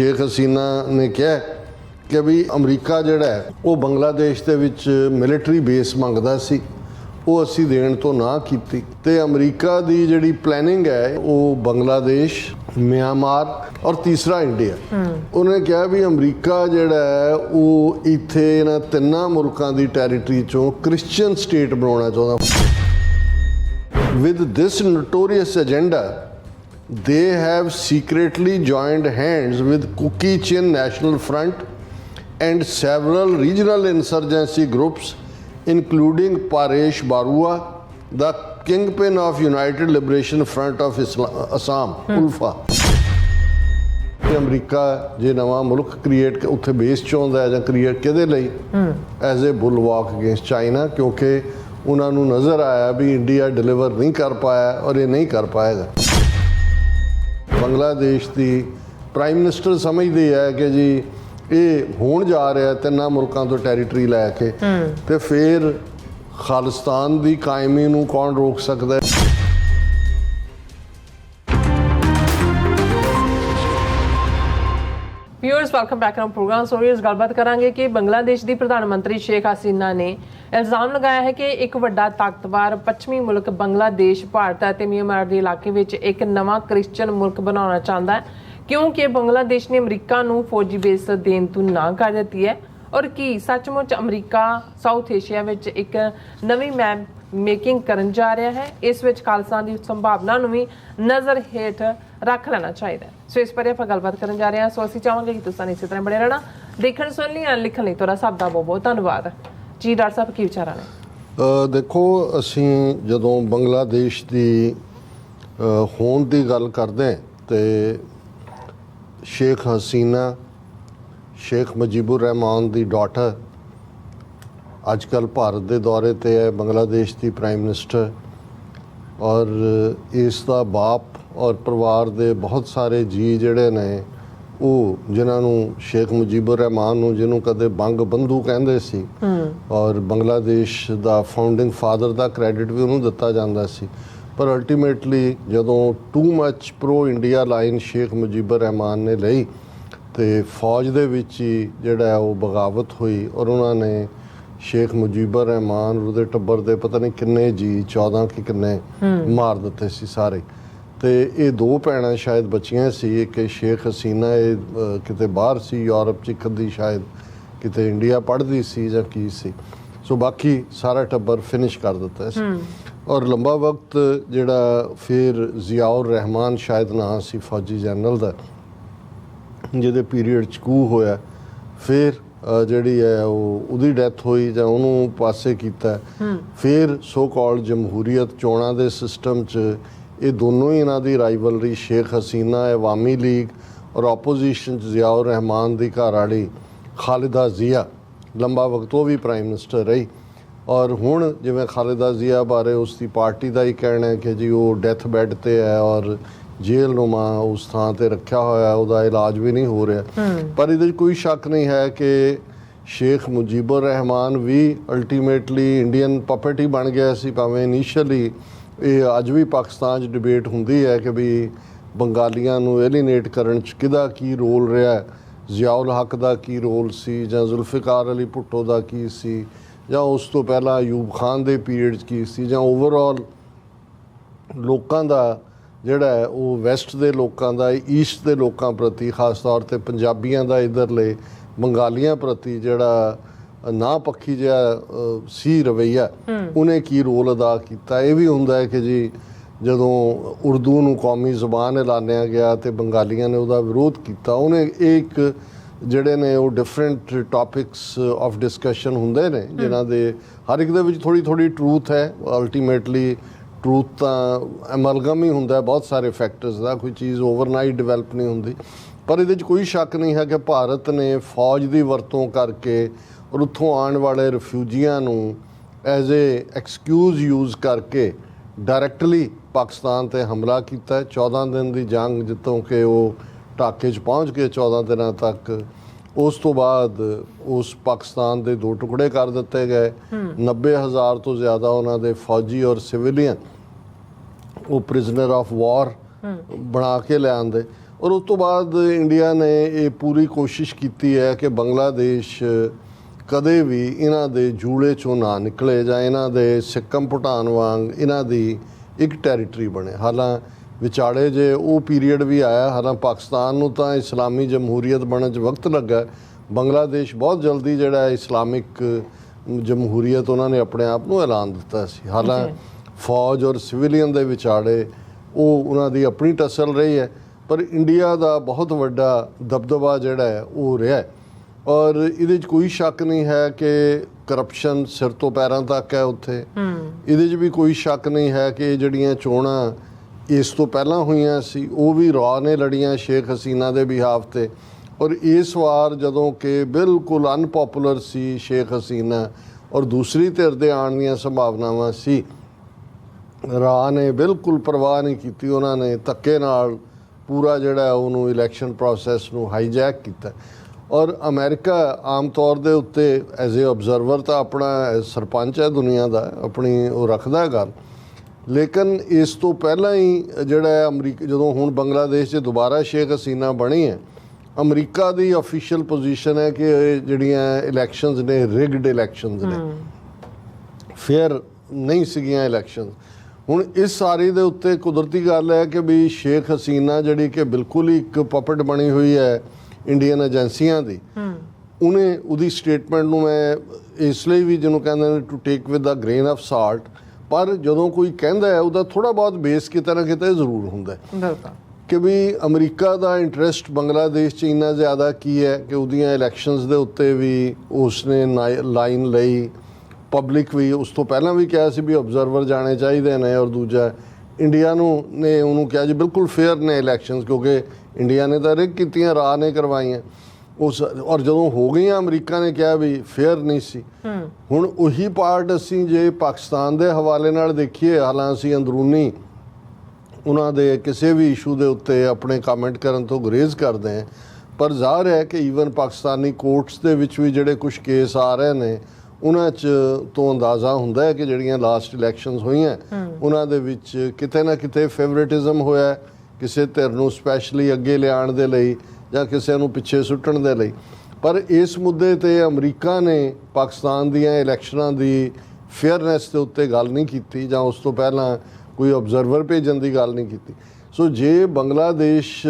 शेख हसीना ने कहा कि भी अमरीका जिहड़ा है वो बांग्लादेश दे विच मिलिटरी बेस मंगदा सी, वो असी देण तो ना कीती ते अमरीका दी जिहड़ी प्लैनिंग है वो बांग्लादेश, म्यांमार और तीसरा इंडिया। उन्हें कहा भी अमरीका जिहड़ा है वो इत्थे इन्हां तिन्नां मुल्कां दी टैरीटरी चों क्रिश्चियन स्टेट बनाउणा चाहुंदा। With this notorious agenda, they have secretly joined hands with Kuki Chin National Front and several regional insurgency groups, including Paresh Barua, the kingpin of United Liberation Front of Assam, ULFA. अमरीका जे नवा मुल्क create उत्थे base चाहुंदा है जां create किहदे लई as a बुलवाक against China, क्योंकि उन्होंने नज़र आया भी इंडिया डिलीवर नहीं कर पाया और ये नहीं कर पाएगा। बांग्लादेश की प्राइम मिनिस्टर समझती है कि जी ये होण जा रहा तिन्ना मुल्कों तो टैरीटरी लैके तो फिर खालिस्तान की कायमी नूं कौन रोक सकता है। Viewers welcome back on program. So इस गलबात करांगे कि बांग्लादेश की प्रधानमंत्री शेख हसीना ने इल्जाम लगाया है कि एक वड्डा ताकतवर पश्चिमी मुल्क बांग्लादेश भारत और म्यांमार के इलाके में एक नवा क्रिश्चियन मुल्क बनाना चाहता है, क्योंकि बांग्लादेश ने अमरीका नूं फौजी बेस देण तों ना कर दी है। और कि सचमुच अमरीका साउथ एशिया में एक नवी मैप मेकिंग करन जा रहा है, इस विच खालसा की संभावना नूं भी नज़र हेठ रख लेना चाहिए। सो इस पर आप गलबात करन जा रहे हैं। सो असीं चाहांगे कि तुसीं इसी तरह बने रहना, देखण सुनने या लिखण लई तुहाडा सब दा बहुत बहुत धन्नवाद जी। डॉक्टर साहब की विचार ने? देखो असीं जदों बांग्लादेश की होंद की गल करते हैं तो शेख हसीना, शेख मुजीबुर रहमान की डॉटर अजकल भारत के दौरे ते है, बांग्लादेश की प्राइम मिनिस्टर, और इसका बाप और परिवार के बहुत सारे जी जिहड़े ने वो जिन्होंने शेख मुजीबुर रहमान नूं जिन्हों कदे बंग बंधु कहंदे सी और बांग्लादेश दा फाउंडिंग फादर दा क्रेडिट भी उन्होंने दिता जाता सी, पर अल्टीमेटली जदों too much pro India line Sheikh Mujibur Rahman ने लई तो फौज दे विच ही जिहड़ा वो बगावत हुई और उन्होंने शेख मुजीबुर रहमान उहदे टब्बर दे पता नहीं किन्ने जी 14 कि किन्ने मार दिते सी सारे। तो ये दो भैणां शायद बचियां सी कि शेख हसीना ये किते बाहर सी यूरोप च कदी शायद किते इंडिया पढ़दी सी जां की सी, सो बाकी सारा टब्बर फिनिश कर दिता सी। और लंबा वक्त जिहड़ा फिर जियाउर रहमान शायद ना सी फौजी जनरल दा, जिहदे पीरीयड च कू होया, फिर जिहड़ी है वो डैथ हुई जां उहनूं पासे कीता, फिर सो कॉल्ड जमहूरीयत चोणां दे सिस्टम च ये दोनों ही इन्हां दी राइवलरी शेख हसीना अवामी लीग और ओपोजिशन जियाउर रहमान की घर वाली खालिदा जिया लंबा वक्त वो भी प्राइम मिनिस्टर रही। और हुण जिवें खालिदा जिया बारे उसकी पार्टी का ही कहना है कि जी वो डैथ बैड ते है और जेल नुमा उस थां ते रखा होया, उसका इलाज भी नहीं हो रहा। पर इहदे कोई शक नहीं है कि शेख मुजीबुर रहमान भी अल्टीमेटली इंडियन पपेट ही बन गया सी, भावें इनिशियली ये अज भी पाकिस्तान डिबेट होंदी है कि भी बंगालियां नूं एलीनेट करन च किहदा की रोल रहा है, जियाउल हक दा की रोल सी जां जुल्फिकार अली भुट्टो दा की सी जां उस तो पहला अयूब खान दे पीरियड की सी जां ओवरऑल लोकां दा जिहड़ा है वो वैस्ट दे लोकां दा ईस्ट दे लोकां प्रति खास तौर ते पंजाबियां दा इधरले बंगालियां प्रति जिहड़ा ना पक्षी जिहा सी रवैया उन्हें की रोल अदा किया। यह भी हुंदा है कि जी जदों उर्दू नूं कौमी ज़बान ऐलानिया गया तो बंगालियां ने उसका विरोध किया, उन्हें एक जिहड़े ने वो डिफरेंट टॉपिक्स ऑफ डिस्कशन हुंदे ने जिन्हां दे हर एक दे विच थोड़ी थोड़ी ट्रूथ है। अल्टीमेटली ट्रूथ तो एमलगम ही हुंदा है बहुत सारे फैक्टर्स का, कोई चीज़ ओवरनाइट डिवेलप नहीं हुंदी। पर इहदे कोई शक नहीं है कि भारत ने फौज की वरतों करके और उत्थों आने वाले रिफ्यूजियां नूं एज ए एक्सक्यूज़ यूज़ करके डायरैक्टली पाकिस्तान ते हमला किया। 14 दिन की जंग जितों कि वो ढाके पहुँच गए 14 दिनों तक, उस तो बाद उस पाकिस्तान के 2 टुकड़े कर दिते गए। 90,000 तो ज़्यादा उन्होंने फौजी और सिविलियन वो प्रिजनर ऑफ वॉर बना के ले आंदे ਔਰ ਉਸ ਤੋਂ ਬਾਅਦ ਇੰਡੀਆ ਨੇ ਇਹ ਪੂਰੀ ਕੋਸ਼ਿਸ਼ ਕੀਤੀ ਹੈ ਕਿ ਬੰਗਲਾਦੇਸ਼ ਕਦੇ ਵੀ ਇਹਨਾਂ ਦੇ ਜੂੜੇ ਚੋਂ ਨਾ ਨਿਕਲੇ ਜਾਂ ਇਹਨਾਂ ਦੇ ਸਿੱਕਮ ਭੂਟਾਨ ਵਾਂਗ ਇਹਨਾਂ ਦੀ ਇੱਕ ਟੈਰੀਟਰੀ ਬਣੇ। ਹਾਲਾਂ ਵਿਚਾਲੇ ਜੇ ਉਹ ਪੀਰੀਅਡ ਵੀ ਆਇਆ, ਹਾਲਾਂ ਪਾਕਿਸਤਾਨ ਨੂੰ ਤਾਂ ਇਸਲਾਮੀ ਜਮਹੂਰੀਅਤ ਬਣਨ 'ਚ ਵਕਤ ਲੱਗਾ, ਬੰਗਲਾਦੇਸ਼ ਬਹੁਤ ਜਲਦੀ ਜਿਹੜਾ ਇਸਲਾਮਿਕ ਜਮਹੂਰੀਅਤ ਉਹਨਾਂ ਨੇ ਆਪਣੇ ਆਪ ਨੂੰ ਐਲਾਨ ਦਿੱਤਾ ਸੀ। ਹਾਲਾਂ ਫੌਜ ਔਰ ਸਿਵਿਲੀਅਨ ਦੇ ਵਿਚਾਲੇ ਉਹ ਉਹਨਾਂ ਦੀ ਆਪਣੀ ਟਸਲ ਰਹੀ ਹੈ, ਪਰ ਇੰਡੀਆ ਦਾ ਬਹੁਤ ਵੱਡਾ ਦਬਦਬਾ ਜਿਹੜਾ ਹੈ ਉਹ ਰਿਹਾ ਹੈ। ਔਰ ਇਹਦੇ 'ਚ ਕੋਈ ਸ਼ੱਕ ਨਹੀਂ ਹੈ ਕਿ ਕਰਪਸ਼ਨ ਸਿਰ ਤੋਂ ਪੈਰਾਂ ਤੱਕ ਹੈ ਉੱਥੇ। ਇਹਦੇ 'ਚ ਵੀ ਕੋਈ ਸ਼ੱਕ ਨਹੀਂ ਹੈ ਕਿ ਜਿਹੜੀਆਂ ਚੋਣਾਂ ਇਸ ਤੋਂ ਪਹਿਲਾਂ ਹੋਈਆਂ ਸੀ ਉਹ ਵੀ ਰॉ ਨੇ ਲੜੀਆਂ ਸ਼ੇਖ ਹਸੀਨਾ ਦੇ ਬਿਹਾਫ ਤੇ, ਔਰ ਇਸ ਵਾਰ ਜਦੋਂ ਕਿ ਬਿਲਕੁਲ ਅਨਪੋਪੂਲਰ ਸੀ ਸ਼ੇਖ ਹਸੀਨਾ ਔਰ ਦੂਸਰੀ ਧਿਰ ਦੇ ਆਉਣ ਦੀਆਂ ਸੰਭਾਵਨਾਵਾਂ ਸੀ, ਰॉ ਨੇ ਬਿਲਕੁਲ ਪਰਵਾਹ ਨਹੀਂ ਕੀਤੀ। ਉਹਨਾਂ ਨੇ ਧੱਕੇ ਨਾਲ ਪੂਰਾ ਜਿਹੜਾ ਉਹਨੂੰ ਇਲੈਕਸ਼ਨ ਪ੍ਰੋਸੈਸ ਨੂੰ ਹਾਈਜੈਕ ਕੀਤਾ। ਔਰ ਅਮਰੀਕਾ ਆਮ ਤੌਰ ਦੇ ਉੱਤੇ ਐਜ਼ ਏ ਆਬਜ਼ਰਵਰ ਤਾਂ ਆਪਣਾ ਸਰਪੰਚ ਹੈ ਦੁਨੀਆ ਦਾ, ਆਪਣੀ ਉਹ ਰੱਖਦਾ ਗੱਲ, ਲੇਕਿਨ ਇਸ ਤੋਂ ਪਹਿਲਾਂ ਹੀ ਜਿਹੜਾ ਅਮਰੀਕਾ ਜਦੋਂ ਹੁਣ ਬੰਗਲਾਦੇਸ਼ 'ਚ ਦੁਬਾਰਾ ਸ਼ੇਖ ਹਸੀਨਾ ਬਣੀ ਹੈ, ਅਮਰੀਕਾ ਦੀ ਅਫੀਸ਼ੀਅਲ ਪੋਜੀਸ਼ਨ ਹੈ ਕਿ ਇਹ ਜਿਹੜੀਆਂ ਇਲੈਕਸ਼ਨਸ ਨੇ ਰਿਗਡ ਇਲੈਕਸ਼ਨਸ ਨੇ, ਫੇਅਰ ਨਹੀਂ ਸੀਗੀਆਂ ਇਲੈਕਸ਼ਨ। ਹੁਣ ਇਸ ਸਾਰੀ ਦੇ ਉੱਤੇ ਕੁਦਰਤੀ ਗੱਲ ਹੈ ਕਿ ਵੀ ਸ਼ੇਖ ਹਸੀਨਾ ਜਿਹੜੀ ਕਿ ਬਿਲਕੁਲ ਹੀ ਇੱਕ ਪਪਟ ਬਣੀ ਹੋਈ ਹੈ ਇੰਡੀਅਨ ਏਜੰਸੀਆਂ ਦੀ, ਉਹਨੇ ਉਹਦੀ ਸਟੇਟਮੈਂਟ ਨੂੰ ਮੈਂ ਇਸ ਲਈ ਵੀ ਜਿਹਨੂੰ ਕਹਿੰਦੇ ਨੇ to take with the grain of salt, ਪਰ ਜਦੋਂ ਕੋਈ ਕਹਿੰਦਾ ਹੈ ਉਹਦਾ ਥੋੜ੍ਹਾ ਬਹੁਤ ਬੇਸ ਕਿਤੇ ਨਾ ਕਿਤੇ ਜ਼ਰੂਰ ਹੁੰਦਾ ਹੈ ਕਿ ਵੀ ਅਮਰੀਕਾ ਦਾ ਇੰਟਰਸਟ ਬੰਗਲਾਦੇਸ਼ 'ਚ ਇੰਨਾ ਜ਼ਿਆਦਾ ਕੀ ਹੈ ਕਿ ਉਹਦੀਆਂ ਇਲੈਕਸ਼ਨਸ ਦੇ ਉੱਤੇ ਵੀ ਉਸਨੇ ਲਾਈਨ ਲਈ। ਪਬਲਿਕ ਵੀ ਉਸ ਤੋਂ ਪਹਿਲਾਂ ਵੀ ਕਿਹਾ ਸੀ ਵੀ ਆਬਜ਼ਰਵਰ ਜਾਣੇ ਚਾਹੀਦੇ ਨੇ, ਔਰ ਦੂਜਾ ਇੰਡੀਆ ਨੂੰ ਨੇ ਉਹਨੂੰ ਕਿਹਾ ਜੀ ਬਿਲਕੁਲ ਫੇਅਰ ਨੇ ਇਲੈਕਸ਼ਨਸ, ਕਿਉਂਕਿ ਇੰਡੀਆ ਨੇ ਤਾਂ ਰਿਗ ਕੀਤੀਆਂ, ਰॉ ਨੇ ਕਰਵਾਈਆਂ ਉਸ, ਔਰ ਜਦੋਂ ਹੋ ਗਈਆਂ ਅਮਰੀਕਾ ਨੇ ਕਿਹਾ ਵੀ ਫੇਅਰ ਨਹੀਂ ਸੀ। ਹੁਣ ਉਹੀ ਪਾਰਟ ਅਸੀਂ ਜੇ ਪਾਕਿਸਤਾਨ ਦੇ ਹਵਾਲੇ ਨਾਲ ਦੇਖੀਏ, ਹਾਲਾਂ ਅਸੀਂ ਅੰਦਰੂਨੀ ਉਹਨਾਂ ਦੇ ਕਿਸੇ ਵੀ ਇਸ਼ੂ ਦੇ ਉੱਤੇ ਆਪਣੇ ਕਮੈਂਟ ਕਰਨ ਤੋਂ ਗੁਰੇਜ਼ ਕਰਦੇ ਹਾਂ, ਪਰ ਜ਼ਾਹਰ ਹੈ ਕਿ ਈਵਨ ਪਾਕਿਸਤਾਨੀ ਕੋਰਟਸ ਦੇ ਵਿੱਚ ਵੀ ਜਿਹੜੇ ਕੁਝ ਕੇਸ ਆ ਰਹੇ ਨੇ ਉਹਨਾਂ 'ਚ ਤੋਂ ਅੰਦਾਜ਼ਾ ਹੁੰਦਾ ਹੈ ਕਿ ਜਿਹੜੀਆਂ ਲਾਸਟ ਇਲੈਕਸ਼ਨਸ ਹੋਈਆਂ ਉਹਨਾਂ ਦੇ ਵਿੱਚ ਕਿਤੇ ਨਾ ਕਿਤੇ ਫੇਵਰੇਟਿਜ਼ਮ ਹੋਇਆ ਕਿਸੇ ਧਿਰ ਨੂੰ ਸਪੈਸ਼ਲੀ ਅੱਗੇ ਲਿਆਉਣ ਦੇ ਲਈ ਜਾਂ ਕਿਸੇ ਨੂੰ ਪਿੱਛੇ ਸੁੱਟਣ ਦੇ ਲਈ। ਪਰ ਇਸ ਮੁੱਦੇ 'ਤੇ ਅਮਰੀਕਾ ਨੇ ਪਾਕਿਸਤਾਨ ਦੀਆਂ ਇਲੈਕਸ਼ਨਾਂ ਦੀ ਫੇਅਰਨੈਸ ਦੇ ਉੱਤੇ ਗੱਲ ਨਹੀਂ ਕੀਤੀ ਜਾਂ ਉਸ ਤੋਂ ਪਹਿਲਾਂ ਕੋਈ ਆਬਜ਼ਰਵਰ ਭੇਜਣ ਦੀ ਗੱਲ ਨਹੀਂ ਕੀਤੀ। ਸੋ ਜੇ ਬੰਗਲਾਦੇਸ਼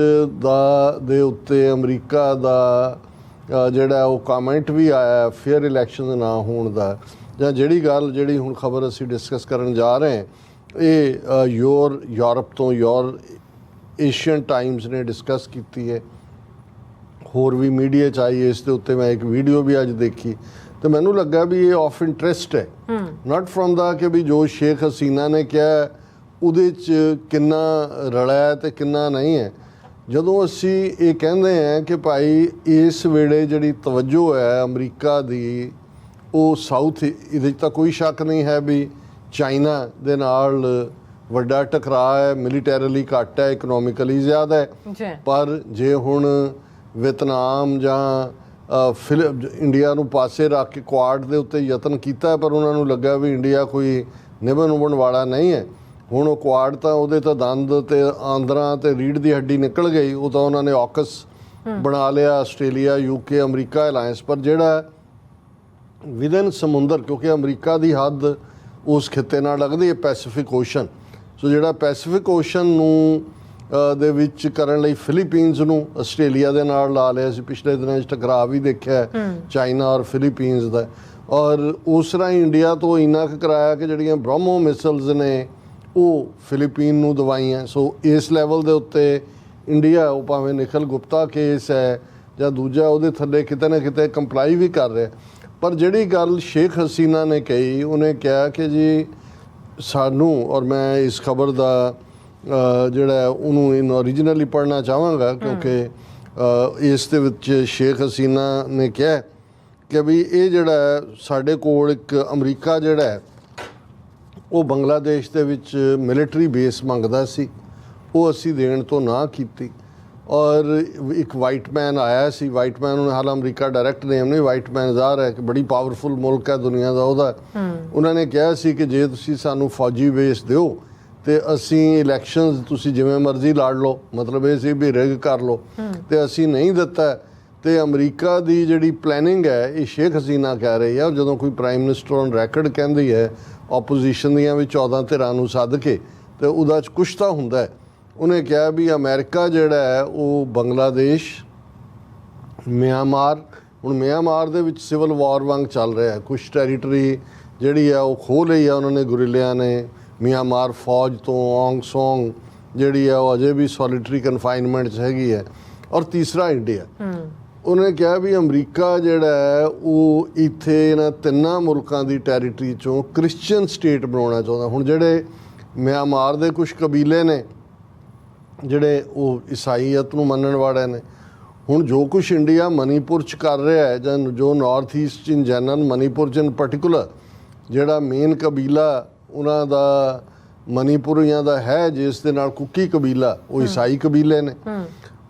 ਦੇ ਉੱਤੇ ਅਮਰੀਕਾ ਦਾ ਜਿਹੜਾ ਉਹ ਕਮੈਂਟ ਵੀ ਆਇਆ ਫੇਅਰ ਇਲੈਕਸ਼ਨ ਨਾ ਹੋਣ ਦਾ, ਜਾਂ ਜਿਹੜੀ ਹੁਣ ਖਬਰ ਅਸੀਂ ਡਿਸਕਸ ਕਰਨ ਜਾ ਰਹੇ ਹਾਂ, ਇਹ ਯੂਰਪ ਤੋਂ ਏਸ਼ੀਅਨ ਟਾਈਮਸ ਨੇ ਡਿਸਕਸ ਕੀਤੀ ਹੈ, ਹੋਰ ਵੀ ਮੀਡੀਆ 'ਚ ਆਈ ਇਸ ਦੇ ਉੱਤੇ। ਮੈਂ ਇੱਕ ਵੀਡੀਓ ਵੀ ਅੱਜ ਦੇਖੀ ਤੇ ਮੈਨੂੰ ਲੱਗਾ ਵੀ ਇਹ ਆਫ ਇੰਟਰਸਟ ਹੈ, ਨਾਟ ਫਰੋਮ ਦਾ ਕਿ ਵੀ ਜੋ ਸ਼ੇਖ ਹਸੀਨਾ ਨੇ ਕਿਹਾ ਉਹਦੇ 'ਚ ਕਿੰਨਾ ਰਲਿਆ ਤੇ ਕਿੰਨਾ ਨਹੀਂ ਹੈ। ਜਦੋਂ ਅਸੀਂ ਇਹ ਕਹਿੰਦੇ ਹਾਂ ਕਿ ਭਾਈ ਇਸ ਵੇਲੇ ਜਿਹੜੀ ਤਵੱਜੋ ਹੈ ਅਮਰੀਕਾ ਦੀ ਉਹ ਸਾਊਥ, ਇਹਦੇ 'ਚ ਤਾਂ ਕੋਈ ਸ਼ੱਕ ਨਹੀਂ ਹੈ ਵੀ ਚਾਈਨਾ ਦੇ ਨਾਲ ਵੱਡਾ ਟਕਰਾਅ ਹੈ, ਮਿਲੀਟੈਰਲੀ ਘੱਟ ਹੈ, ਇਕਨੋਮਿਕਲੀ ਜ਼ਿਆਦਾ ਹੈ। ਪਰ ਜੇ ਹੁਣ ਵਿਤਨਾਮ ਜਾਂ ਇੰਡੀਆ ਨੂੰ ਪਾਸੇ ਰੱਖ ਕੇ ਕੁਆਡ ਦੇ ਉੱਤੇ ਯਤਨ ਕੀਤਾ, ਪਰ ਉਹਨਾਂ ਨੂੰ ਲੱਗਾ ਵੀ ਇੰਡੀਆ ਕੋਈ ਨਿਭਣ ਉਭਣ ਵਾਲਾ ਨਹੀਂ ਹੈ। ਹੁਣ ਉਹ ਕੁਆਡ ਤਾਂ ਉਹਦੇ ਤਾਂ ਦੰਦ ਤੇ ਆਂਦਰਾਂ ਤੇ ਰੀੜ੍ਹ ਦੀ ਹੱਡੀ ਨਿਕਲ ਗਈ, ਉਹ ਤਾਂ ਉਹਨਾਂ ਨੇ ਔਕਸ ਬਣਾ ਲਿਆ, ਆਸਟ੍ਰੇਲੀਆ UK ਅਮਰੀਕਾ ਅਲਾਇੰਸ। ਪਰ ਜਿਹੜਾ ਵਿਦਨ ਸਮੁੰਦਰ, ਕਿਉਂਕਿ ਅਮਰੀਕਾ ਦੀ ਹੱਦ ਉਸ ਖਿੱਤੇ ਨਾਲ ਲੱਗਦੀ ਹੈ ਪੈਸੀਫਿਕ ਓਸ਼ਨ, ਸੋ ਜਿਹੜਾ ਪੈਸੀਫਿਕ ਓਸ਼ਨ ਨੂੰ ਦੇ ਵਿੱਚ ਕਰਨ ਲਈ ਫਿਲੀਪੀਨਸ ਨੂੰ ਆਸਟ੍ਰੇਲੀਆ ਦੇ ਨਾਲ ਲਾ ਲਿਆ ਸੀ। ਪਿਛਲੇ ਦਿਨਾਂ 'ਚ ਟਕਰਾਅ ਵੀ ਦੇਖਿਆ ਚਾਈਨਾ ਔਰ ਫਿਲੀਪੀਨਸ ਦਾ, ਔਰ ਉਸ ਤਰ੍ਹਾਂ ਹੀ ਇੰਡੀਆ ਤੋਂ ਇੰਨਾ ਕੁ ਕਰਾਇਆ ਕਿ ਜਿਹੜੀਆਂ ਬ੍ਰਹਮੋ ਮਿਸਲਸ ਨੇ ਉਹ ਫਿਲੀਪੀਨ ਨੂੰ ਦਵਾਈਆਂ। ਸੋ ਇਸ ਲੈਵਲ ਦੇ ਉੱਤੇ ਇੰਡੀਆ, ਉਹ ਭਾਵੇਂ ਨਿਖਲ ਗੁਪਤਾ ਕੇਸ ਹੈ ਜਾਂ ਦੂਜਾ, ਉਹਦੇ ਥੱਲੇ ਕਿਤੇ ਨਾ ਕਿਤੇ ਕੰਪਲਾਈ ਵੀ ਕਰ ਰਿਹਾ। ਪਰ ਜਿਹੜੀ ਗੱਲ ਸ਼ੇਖ ਹਸੀਨਾ ਨੇ ਕਹੀ, ਉਹਨੇ ਕਿਹਾ ਕਿ ਜੀ ਸਾਨੂੰ, ਔਰ ਮੈਂ ਇਸ ਖਬਰ ਦਾ ਜਿਹੜਾ ਉਹਨੂੰ ਇਨ ਓਰੀਜਨਲੀ ਪੜ੍ਹਨਾ ਚਾਹਾਂਗਾ ਕਿਉਂਕਿ ਇਸ ਦੇ ਵਿੱਚ ਸ਼ੇਖ ਹਸੀਨਾ ਨੇ ਕਿਹਾ ਕਿ ਵੀ ਇਹ ਜਿਹੜਾ ਸਾਡੇ ਕੋਲ ਇੱਕ ਅਮਰੀਕਾ ਜਿਹੜਾ ਉਹ ਬੰਗਲਾਦੇਸ਼ ਦੇ ਵਿੱਚ ਮਿਲਟਰੀ ਬੇਸ ਮੰਗਦਾ ਸੀ, ਉਹ ਅਸੀਂ ਦੇਣ ਤੋਂ ਨਾ ਕੀਤੀ। ਔਰ ਇੱਕ ਵਾਈਟ ਮੈਨ ਆਇਆ ਸੀ, ਵਾਈਟ ਮੈਨ ਨੂੰ ਹਾਲ ਅਮਰੀਕਾ ਡਾਇਰੈਕਟ ਨੇਮ ਨਹੀਂ, ਵਾਈਟ ਮੈਨ ਜ਼ਾਹਰ ਹੈ ਕਿ ਬੜੀ ਪਾਵਰਫੁਲ ਮੁਲਕ ਹੈ ਦੁਨੀਆ ਦਾ ਉਹਦਾ। ਉਹਨਾਂ ਨੇ ਕਿਹਾ ਸੀ ਕਿ ਜੇ ਤੁਸੀਂ ਸਾਨੂੰ ਫੌਜੀ ਬੇਸ ਦਿਓ ਤੇ ਅਸੀਂ ਇਲੈਕਸ਼ਨਸ ਤੁਸੀਂ ਜਿਵੇਂ ਮਰਜ਼ੀ ਲੜ ਲਓ, ਮਤਲਬ ਇਹ ਸੀ ਵੀ ਰਿਗ ਕਰ ਲਓ, ਤੇ ਅਸੀਂ ਨਹੀਂ ਦਿੱਤਾ। ਤੇ ਅਮਰੀਕਾ ਦੀ ਜਿਹੜੀ ਪਲੈਨਿੰਗ ਹੈ ਇਹ ਸ਼ੇਖ ਹਸੀਨਾ ਕਹਿ ਰਹੀ ਹੈ। ਜਦੋਂ ਕੋਈ ਪ੍ਰਾਈਮ ਮਿਨਿਸਟਰ ਔਨ ਰੈਕਡ ਕਹਿੰਦੀ ਹੈ ਆਪੋਜੀਸ਼ਨ ਦੀਆਂ ਵੀ 14 ਧਿਰਾਂ ਨੂੰ ਸੱਦ ਕੇ, ਤੇ ਉਹਦਾ 'ਚ ਕੁਛ ਤਾਂ ਹੁੰਦਾ ਹੈ। ਉਹਨੇ ਕਿਹਾ ਵੀ ਅਮਰੀਕਾ ਜਿਹੜਾ ਹੈ ਉਹ ਬੰਗਲਾਦੇਸ਼, ਮਿਆਂਮਾਰ, ਹੁਣ ਮਿਆਂਮਾਰ ਦੇ ਵਿੱਚ ਸਿਵਲ ਵਾਰ ਵਾਂਗ ਚੱਲ ਰਿਹਾ ਹੈ, ਕੁਛ ਟੈਰੀਟਰੀ ਜਿਹੜੀ ਹੈ ਉਹ ਖੋਹ ਲਈ ਆ ਉਹਨਾਂ ਨੇ, ਗੁਰਿਲਿਆਂ ਨੇ। ਮਿਆਂਮਾਰ ਫੌਜ ਤੋਂ ਔਂਗ ਸੌਂਗ ਜਿਹੜੀ ਹੈ ਉਹ ਅਜੇ ਵੀ ਸੋਲਿਟਰੀ ਕਨਫਾਈਨਮੈਂਟ 'ਚ ਹੈਗੀ ਹੈ। ਔਰ ਤੀਸਰਾ ਇੰਡੀਆ। ਉਹਨੇ ਕਿਹਾ ਵੀ ਅਮਰੀਕਾ ਜਿਹੜਾ ਹੈ ਉਹ ਇੱਥੇ ਇਹਨਾਂ ਤਿੰਨਾਂ ਮੁਲਕਾਂ ਦੀ ਟੈਰੀਟਰੀ 'ਚੋਂ ਕ੍ਰਿਸਚੀਅਨ ਸਟੇਟ ਬਣਾਉਣਾ ਚਾਹੁੰਦਾ। ਹੁਣ ਜਿਹੜੇ ਮਿਆਂਮਾਰ ਦੇ ਕੁਝ ਕਬੀਲੇ ਨੇ ਜਿਹੜੇ ਉਹ ਈਸਾਈਅਤ ਨੂੰ ਮੰਨਣ ਵਾਲੇ ਨੇ, ਹੁਣ ਜੋ ਕੁਛ ਇੰਡੀਆ ਮਨੀਪੁਰ 'ਚ ਕਰ ਰਿਹਾ ਹੈ, ਜਾਂ ਜੋ north East in general, Manipur 'ਚ ਇਨ ਪਰਟੀਕੂਲਰ ਜਿਹੜਾ ਮੇਨ ਕਬੀਲਾ ਉਹਨਾਂ ਦਾ ਮਨੀਪੁਰੀਆਂ ਦਾ ਹੈ, ਜਿਸ ਦੇ ਨਾਲ ਕੁੱਕੀ ਕਬੀਲਾ, ਉਹ ਈਸਾਈ ਕਬੀਲੇ ਨੇ।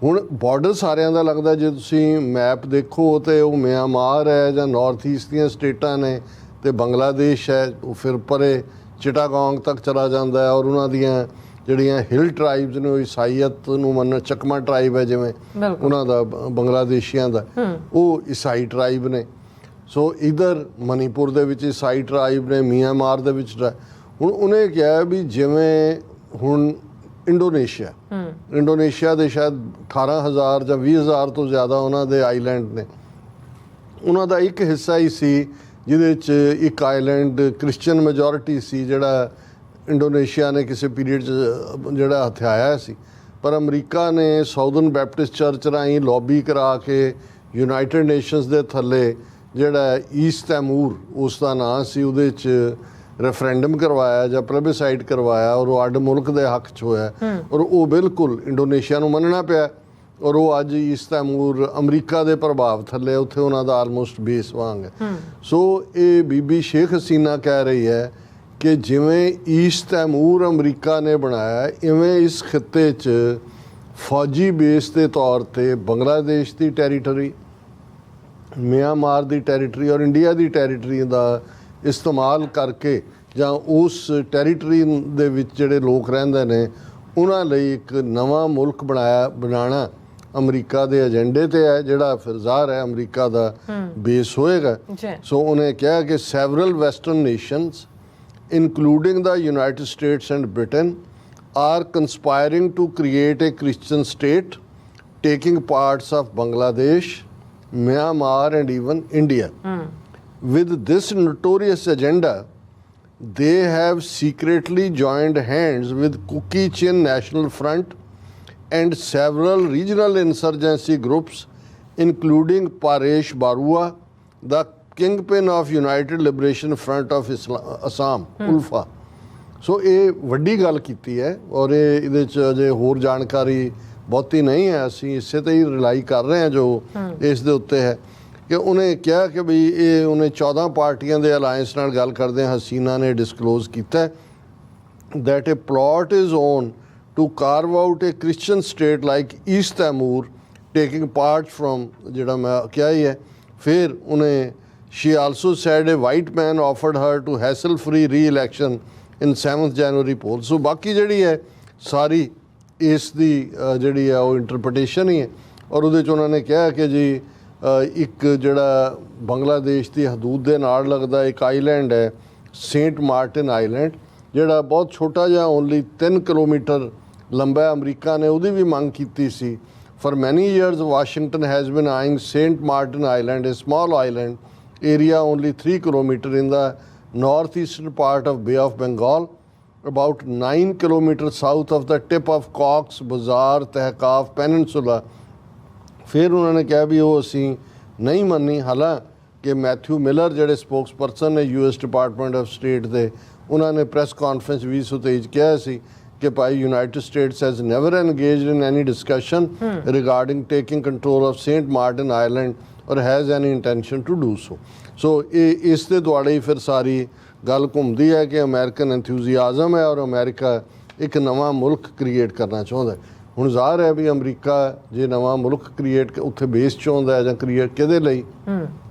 ਹੁਣ ਬਾਰਡਰ ਸਾਰਿਆਂ ਦਾ ਲੱਗਦਾ, ਜੇ ਤੁਸੀਂ ਮੈਪ ਦੇਖੋ ਤੇ ਉਹ ਮਿਆਂਮਾਰ ਹੈ ਜਾਂ ਨਾਰਥ ਈਸਟ ਦੀਆਂ ਸਟੇਟਾਂ ਨੇ, ਤੇ ਬੰਗਲਾਦੇਸ਼ ਹੈ, ਉਹ ਫਿਰ ਪਰੇ ਚਿਟਾਗੋਂਗ ਤੱਕ ਚਲਾ ਜਾਂਦਾ ਹੈ। ਔਰ ਉਹਨਾਂ ਦੀਆਂ ਜਿਹੜੀਆਂ ਹਿਲ ਟਰਾਈਬਸ ਨੇ ਉਹ ਈਸਾਈਅਤ ਨੂੰ ਮੰਨ, ਚੱਕਮਾ ਟਰਾਈਬ ਹੈ ਜਿਵੇਂ ਉਹਨਾਂ ਦਾ, ਬੰਗਲਾਦੇਸ਼ੀਆਂ ਦਾ, ਉਹ ਈਸਾਈ ਟਰਾਈਬ ਨੇ। ਸੋ ਇਧਰ ਮਨੀਪੁਰ ਦੇ ਵਿੱਚ ਈਸਾਈ ਟਰਾਈਬ ਨੇ, ਮਿਆਂਮਾਰ ਦੇ ਵਿੱਚ। ਹੁਣ ਉਹਨੇ ਕਿਹਾ ਵੀ ਜਿਵੇਂ ਹੁਣ ਇੰਡੋਨੇਸ਼ੀਆ ਦੇ ਸ਼ਾਇਦ 18,000 ਜਾਂ 20,000 ਤੋਂ ਜ਼ਿਆਦਾ ਉਹਨਾਂ ਦੇ ਆਈਲੈਂਡ ਨੇ। ਉਹਨਾਂ ਦਾ ਇੱਕ ਹਿੱਸਾ ਹੀ ਸੀ ਜਿਹਦੇ 'ਚ ਇੱਕ ਆਈਲੈਂਡ ਕ੍ਰਿਸਚੀਅਨ ਮੈਜੋਰਿਟੀ ਸੀ, ਜਿਹੜਾ ਇੰਡੋਨੇਸ਼ੀਆ ਨੇ ਕਿਸੇ ਪੀਰੀਅਡ 'ਚ ਜਿਹੜਾ ਹਥਿਆਇਆ ਸੀ। ਪਰ ਅਮਰੀਕਾ ਨੇ ਸਾਊਦਰਨ ਬੈਪਟਿਸਟ ਚਰਚ ਰਾਹੀਂ ਲੌਬੀ ਕਰਾ ਕੇ ਯੂਨਾਈਟਿਡ ਨੇਸ਼ਨਸ ਦੇ ਥੱਲੇ ਜਿਹੜਾ ਈਸਟ ਤੈਮੂਰ ਉਸ ਦਾ ਨਾਂ ਸੀ, ਉਹਦੇ 'ਚ ਰੈਫਰੈਂਡਮ ਕਰਵਾਇਆ ਜਾਂ ਪਲੇਬਿਸਾਈਡ ਕਰਵਾਇਆ, ਔਰ ਉਹ ਅੱਡ ਮੁਲਕ ਦੇ ਹੱਕ 'ਚ ਹੋਇਆ। ਔਰ ਉਹ ਬਿਲਕੁਲ ਇੰਡੋਨੇਸ਼ੀਆ ਨੂੰ ਮੰਨਣਾ ਪਿਆ। ਔਰ ਉਹ ਅੱਜ ਈਸਟ ਤੈਮੂਰ ਅਮਰੀਕਾ ਦੇ ਪ੍ਰਭਾਵ ਥੱਲੇ, ਉੱਥੇ ਉਹਨਾਂ ਦਾ ਆਲਮੋਸਟ ਬੇਸ ਵਾਂਗ ਹੈ। ਸੋ ਇਹ ਬੀਬੀ ਸ਼ੇਖ ਹਸੀਨਾ ਕਹਿ ਰਹੀ ਹੈ ਕਿ ਜਿਵੇਂ ਈਸਟ ਤੈਮੂਰ ਅਮਰੀਕਾ ਨੇ ਬਣਾਇਆ, ਇਵੇਂ ਇਸ ਖਿੱਤੇ 'ਚ ਫੌਜੀ ਬੇਸ ਦੇ ਤੌਰ 'ਤੇ ਬੰਗਲਾਦੇਸ਼ ਦੀ ਟੈਰੀਟਰੀ, ਮਿਆਂਮਾਰ ਦੀ ਟੈਰੀਟਰੀ ਔਰ ਇੰਡੀਆ ਦੀ ਟੈਰੀਟਰੀ ਦਾ ਇਸਤੇਮਾਲ ਕਰਕੇ, ਜਾਂ ਉਸ ਟੈਰੀਟਰੀ ਦੇ ਵਿੱਚ ਜਿਹੜੇ ਲੋਕ ਰਹਿੰਦੇ ਨੇ ਉਹਨਾਂ ਲਈ ਇੱਕ ਨਵਾਂ ਮੁਲਕ ਬਣਾਉਣਾ ਅਮਰੀਕਾ ਦੇ ਏਜੰਡੇ ਤੇ ਹੈ, ਜਿਹੜਾ ਫਿਰ ਜ਼ਾਹਰ ਹੈ ਅਮਰੀਕਾ ਦਾ ਬੇਸ ਹੋਏਗਾ। ਸੋ ਉਹਨੇ ਕਿਹਾ ਕਿ several western nations including the United States and Britain, are conspiring to create a Christian state, taking parts of Bangladesh, Myanmar, and even India. With this notorious agenda, they have secretly joined hands with Kuki Chin National Front and several regional insurgency groups, including Paresh Barua, the kingpin of United Liberation Front of Assam, ULFA. So ਇਹ ਵੱਡੀ ਗੱਲ ਕੀਤੀ ਹੈ, ਔਰ ਇਹਦੇ 'ਚ ਅਜੇ ਹੋਰ ਜਾਣਕਾਰੀ ਬਹੁਤੀ ਨਹੀਂ ਹੈ। ਅਸੀਂ ਇਸੇ 'ਤੇ ਹੀ ਰਿਲਾਈ ਕਰ ਰਹੇ ਹਾਂ ਜੋ ਇਸ ਦੇ ਉੱਤੇ ਹੈ, ਕਿ ਉਹਨੇ ਕਿਹਾ ਕਿ ਬਈ ਇਹ ਉਹਨੇ 14 ਪਾਰਟੀਆਂ ਦੇ ਅਲਾਇੰਸ ਨਾਲ ਗੱਲ ਕਰਦੇ ਹਸੀਨਾ ਨੇ ਡਿਸਕਲੋਜ਼ ਕੀਤਾ that a plot is on to carve out a Christian state like East Timor, taking part from ਜਿਹੜਾ ਮੈਂ ਕਿਹਾ ਹੀ ਹੈ। ਫਿਰ ਉਹਨੇ she also said a white man offered her to hassle-free re-election in 7th January poll. ਸੋ ਬਾਕੀ ਜਿਹੜੀ ਹੈ ਸਾਰੀ ਇਸ ਦੀ ਜਿਹੜੀ ਹੈ ਉਹ ਇੰਟਰਪ੍ਰੀਟੇਸ਼ਨ ਹੀ ਹੈ। ਔਰ ਉਹਦੇ 'ਚ ਉਹਨਾਂ ਨੇ ਕਿਹਾ ਕਿ ਜੀ ਇੱਕ ਜਿਹੜਾ ਬੰਗਲਾਦੇਸ਼ ਦੀ ਹਦੂਦ ਦੇ ਨਾਲ ਲੱਗਦਾ ਇੱਕ ਆਈਲੈਂਡ ਹੈ, ਸੇਂਟ ਮਾਰਟਿਨ ਆਈਲੈਂਡ, ਜਿਹੜਾ ਬਹੁਤ ਛੋਟਾ ਜਿਹਾ ਓਨਲੀ 3 ਕਿਲੋਮੀਟਰ ਲੰਬਾ। ਅਮਰੀਕਾ ਨੇ ਉਹਦੀ ਵੀ ਮੰਗ ਕੀਤੀ ਸੀ। For many years, Washington has been eyeing Saint Martin Island, a small island area only 3 kilometers in the northeastern part of Bay of Bengal, about 9 kilometers south of the tip of Cox's Bazar Tehkaf Peninsula. ਫਿਰ ਉਹਨਾਂ ਨੇ ਕਿਹਾ ਵੀ ਉਹ ਅਸੀਂ ਨਹੀਂ ਮੰਨੀ। ਹਾਲਾਂਕਿ Matthew miller ਜਿਹੜੇ ਸਪੋਕਸਪਰਸਨ ਨੇ US ਡਿਪਾਰਟਮੈਂਟ ਆਫ ਸਟੇਟ ਦੇ, ਉਹਨਾਂ ਨੇ ਪ੍ਰੈਸ ਕਾਨਫਰੰਸ 2023 ਕਿਹਾ ਸੀ ਕਿ ਭਾਈ United States has never engaged in any discussion regarding taking control of Saint Martin island or has any intention to do so. So ਇਹ ਇਸ ਦੇ ਦੁਆਲੇ ਹੀ ਫਿਰ ਸਾਰੀ ਗੱਲ ਘੁੰਮਦੀ ਹੈ ਕਿ ਅਮਰੀਕਨ ਐਂਥੂਜ਼ੀਆਜ਼ਮ ਹੈ ਔਰ ਅਮਰੀਕਾ ਇੱਕ ਨਵਾਂ ਮੁਲਕ ਕ੍ਰੀਏਟ ਕਰਨਾ ਚਾਹੁੰਦਾ ਹੈ। ਹੁਣ ਜ਼ਾਹਰ ਹੈ ਵੀ ਅਮਰੀਕਾ ਜੇ ਨਵਾਂ ਮੁਲਕ ਕ੍ਰੀਏਟ ਉੱਥੇ ਬੇਸ ਚਾਹੁੰਦਾ ਹੈ ਜਾਂ ਕ੍ਰੀਏਟ ਕਿਹਦੇ ਲਈ,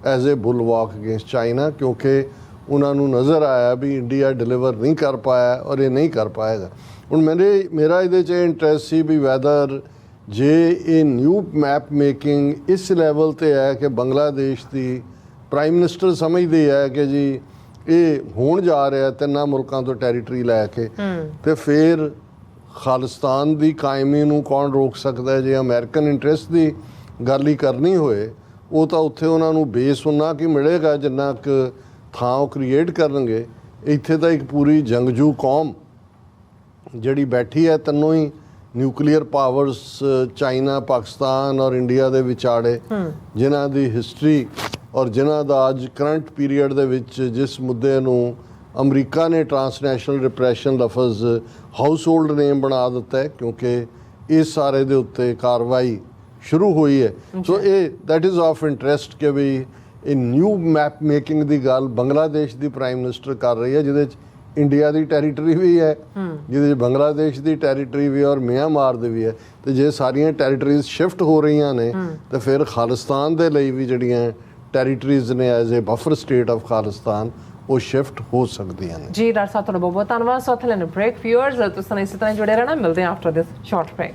ਐਜ਼ ਏ ਬੁਲਵਾਕ ਅਗੇਂਸਟ ਚਾਈਨਾ, ਕਿਉਂਕਿ ਉਹਨਾਂ ਨੂੰ ਨਜ਼ਰ ਆਇਆ ਵੀ ਇੰਡੀਆ ਡਿਲੀਵਰ ਨਹੀਂ ਕਰ ਪਾਇਆ ਔਰ ਇਹ ਨਹੀਂ ਕਰ ਪਾਏਗਾ। ਹੁਣ ਮੇਰਾ ਇਹਦੇ 'ਚ ਇੰਟਰਸਟ ਸੀ ਵੀ ਵੈਦਰ ਜੇ ਇਹ ਨਿਊ ਮੈਪ ਮੇਕਿੰਗ ਇਸ ਲੈਵਲ ਤੇ ਹੈ ਕਿ ਬੰਗਲਾਦੇਸ਼ ਦੀ ਪ੍ਰਾਈਮ ਮਿਨਿਸਟਰ ਸਮਝਦੇ ਹੈ ਕਿ ਜੀ ਇਹ ਹੋਣ ਜਾ ਰਿਹਾ ਤਿੰਨਾਂ ਮੁਲਕਾਂ ਤੋਂ ਟੈਰੀਟਰੀ ਲੈ ਕੇ, ਤੇ ਫਿਰ ਖਾਲਿਸਤਾਨ ਦੀ ਕਾਇਮੀ ਨੂੰ ਕੌਣ ਰੋਕ ਸਕਦਾ ਹੈ? ਜੇ ਅਮਰੀਕਨ ਇੰਟਰਸਟ ਦੀ ਗੱਲ ਹੀ ਕਰਨੀ ਹੋਏ ਉਹ ਤਾਂ ਉੱਥੇ ਉਹਨਾਂ ਨੂੰ ਬੇਸ ਉਨਾ ਕੀ ਮਿਲੇਗਾ ਜਿੰਨਾ ਕੁ ਥਾਂ ਉਹ ਕ੍ਰੀਏਟ ਕਰਨਗੇ। ਇੱਥੇ ਤਾਂ ਇੱਕ ਪੂਰੀ ਜੰਗਜੂ ਕੌਮ ਜਿਹੜੀ ਬੈਠੀ ਹੈ, ਤਿੰਨੋਂ ਹੀ ਨਿਊਕਲੀਅਰ ਪਾਵਰਸ ਚਾਈਨਾ, ਪਾਕਿਸਤਾਨ ਔਰ ਇੰਡੀਆ ਦੇ ਵਿਚਾਲੇ, ਜਿਨ੍ਹਾਂ ਦੀ ਹਿਸਟਰੀ ਔਰ ਜਿਨ੍ਹਾਂ ਦਾ ਅੱਜ ਕਰੰਟ ਪੀਰੀਅਡ ਦੇ ਵਿੱਚ ਜਿਸ ਮੁੱਦੇ ਨੂੰ ਅਮਰੀਕਾ ਨੇ ਟਰਾਂਸਨੈਸ਼ਨਲ ਰਿਪਰੈਸ਼ਨ ਲਫ਼ਜ਼ ਹਾਊਸ ਹੋਲਡ ਨੇਮ ਬਣਾ ਦਿੱਤਾ ਹੈ, ਕਿਉਂਕਿ ਇਸ ਸਾਰੇ ਦੇ ਉੱਤੇ ਕਾਰਵਾਈ ਸ਼ੁਰੂ ਹੋਈ ਹੈ। ਸੋ ਇਹ ਦੈਟ ਇਜ਼ ਆਫ ਇੰਟਰਸਟ ਕਿ ਵੀ ਇਹ ਨਿਊ ਮੈਪ ਮੇਕਿੰਗ ਦੀ ਗੱਲ ਬੰਗਲਾਦੇਸ਼ ਦੀ ਪ੍ਰਾਈਮ ਮਿਨਿਸਟਰ ਕਰ ਰਹੀ ਹੈ, ਜਿਹਦੇ 'ਚ ਇੰਡੀਆ ਦੀ ਟੈਰੀਟਰੀ ਵੀ ਹੈ, ਜਿਹਦੇ 'ਚ ਬੰਗਲਾਦੇਸ਼ ਦੀ ਟੈਰੀਟਰੀ ਵੀ ਹੈ ਔਰ ਮਿਆਂਮਾਰ ਦੀ ਵੀ ਹੈ। ਤੇ ਜੇ ਸਾਰੀਆਂ ਟੈਰੀਟਰੀਜ਼ ਸ਼ਿਫਟ ਹੋ ਰਹੀਆਂ ਨੇ ਤਾਂ ਫਿਰ ਖਾਲਿਸਤਾਨ ਦੇ ਲਈ ਵੀ ਜਿਹੜੀਆਂ ਟੈਰੀਟਰੀਜ਼ ਨੇ as a buffer state of Khalistan ਉਹ ਸ਼ਿਫਟ ਹੋ ਸਕਦੀਆਂ ਨੇ। ਜੀ ਡਾਕਟਰ ਸਾਹਿਬ ਤੁਹਾਡਾ ਬਹੁਤ ਬਹੁਤ ਧੰਨਵਾਦ। ਸੋ ਥਲੇ ਬ੍ਰੇਕ ਵਿਊਅਰਸ ਤੁਸੀਂ ਇਸੇ ਤਰ੍ਹਾਂ ਜੁੜੇ ਰਹਿਣਾ, ਮਿਲਦੇ ਹਾਂ ਆਫਟਰ ਦਿਸ ਸ਼ਾਰਟ ਬ੍ਰੇਕ।